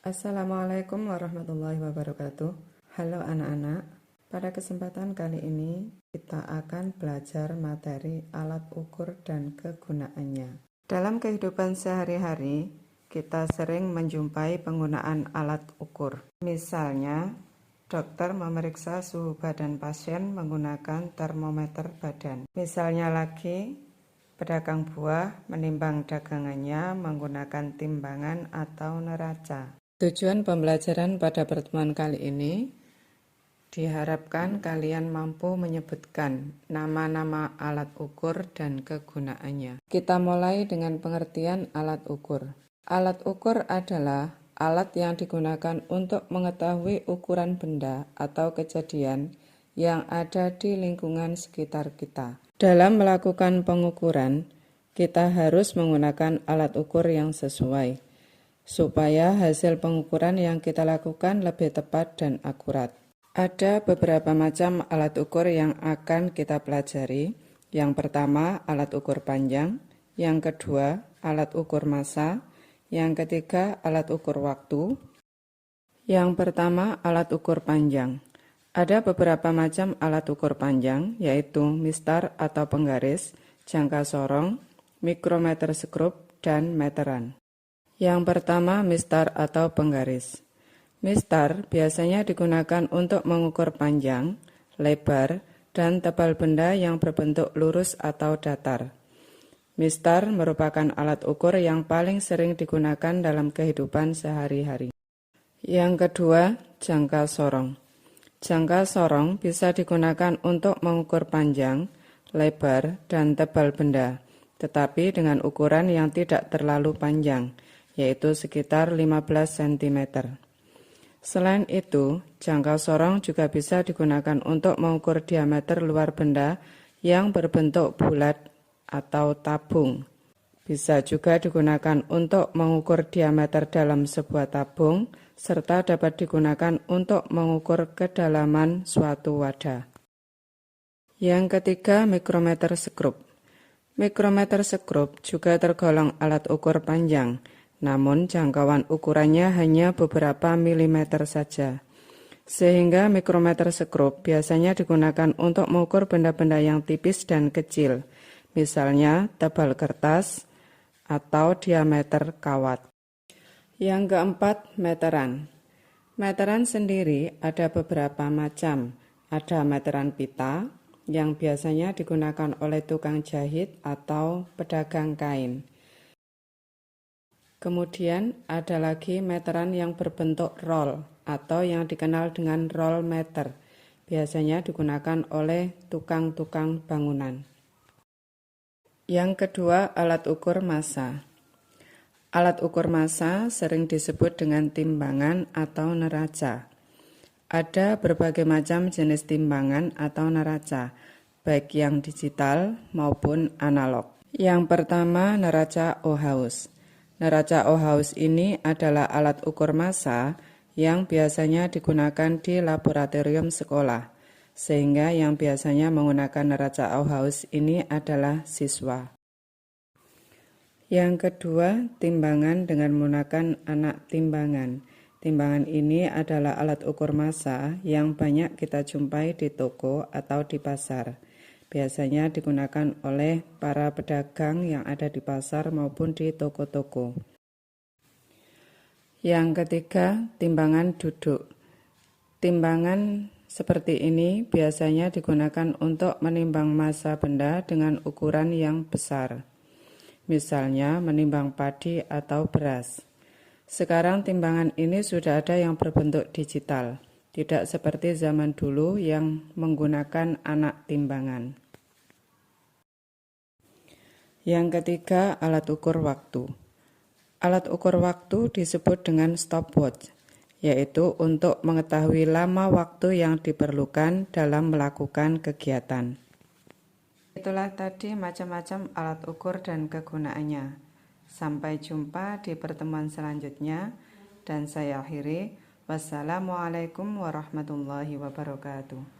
Assalamualaikum warahmatullahi wabarakatuh. Halo anak-anak, pada kesempatan kali ini kita akan belajar materi alat ukur dan kegunaannya. Dalam kehidupan sehari-hari, kita sering menjumpai penggunaan alat ukur. Misalnya, dokter memeriksa suhu badan pasien menggunakan termometer badan. Misalnya lagi, pedagang buah menimbang dagangannya menggunakan timbangan atau neraca. Tujuan pembelajaran pada pertemuan kali ini diharapkan kalian mampu menyebutkan nama-nama alat ukur dan kegunaannya. Kita mulai dengan pengertian alat ukur. Alat ukur adalah alat yang digunakan untuk mengetahui ukuran benda atau kejadian yang ada di lingkungan sekitar kita. Dalam melakukan pengukuran, kita harus menggunakan alat ukur yang sesuai, supaya hasil pengukuran yang kita lakukan lebih tepat dan akurat. Ada beberapa macam alat ukur yang akan kita pelajari. Yang pertama, alat ukur panjang. Yang kedua, alat ukur massa. Yang ketiga, alat ukur waktu. Yang pertama, alat ukur panjang. Ada beberapa macam alat ukur panjang, yaitu mistar atau penggaris, jangka sorong, mikrometer skrup, dan meteran. Yang pertama, mistar atau penggaris. Mistar biasanya digunakan untuk mengukur panjang, lebar, dan tebal benda yang berbentuk lurus atau datar. Mistar merupakan alat ukur yang paling sering digunakan dalam kehidupan sehari-hari. Yang kedua, jangka sorong. Jangka sorong bisa digunakan untuk mengukur panjang, lebar, dan tebal benda, tetapi dengan ukuran yang tidak terlalu panjang, yaitu sekitar 15 cm. Selain itu, jangka sorong juga bisa digunakan untuk mengukur diameter luar benda yang berbentuk bulat atau tabung. Bisa juga digunakan untuk mengukur diameter dalam sebuah tabung, serta dapat digunakan untuk mengukur kedalaman suatu wadah. Yang ketiga, mikrometer skrup. Mikrometer skrup juga tergolong alat ukur panjang, namun jangkauan ukurannya hanya beberapa milimeter saja. Sehingga mikrometer skrup biasanya digunakan untuk mengukur benda-benda yang tipis dan kecil, misalnya tebal kertas atau diameter kawat. Yang keempat, meteran. Meteran sendiri ada beberapa macam. Ada meteran pita yang biasanya digunakan oleh tukang jahit atau pedagang kain. Kemudian ada lagi meteran yang berbentuk roll atau yang dikenal dengan roll meter. Biasanya digunakan oleh tukang-tukang bangunan. Yang kedua, alat ukur massa. Alat ukur massa sering disebut dengan timbangan atau neraca. Ada berbagai macam jenis timbangan atau neraca, baik yang digital maupun analog. Yang pertama, neraca Ohaus. Neraca Ohaus ini adalah alat ukur massa yang biasanya digunakan di laboratorium sekolah, sehingga yang biasanya menggunakan neraca Ohaus ini adalah siswa. Yang kedua, timbangan dengan menggunakan anak timbangan. Timbangan ini adalah alat ukur massa yang banyak kita jumpai di toko atau di pasar. Biasanya digunakan oleh para pedagang yang ada di pasar maupun di toko-toko. Yang ketiga, timbangan duduk. Timbangan seperti ini biasanya digunakan untuk menimbang massa benda dengan ukuran yang besar. Misalnya menimbang padi atau beras. Sekarang timbangan ini sudah ada yang berbentuk digital, tidak seperti zaman dulu yang menggunakan anak timbangan. Yang ketiga, alat ukur waktu. Alat ukur waktu disebut dengan stopwatch, yaitu untuk mengetahui lama waktu yang diperlukan dalam melakukan kegiatan. Itulah tadi macam-macam alat ukur dan kegunaannya. Sampai jumpa di pertemuan selanjutnya, dan saya akhiri. Wassalamualaikum warahmatullahi wabarakatuh.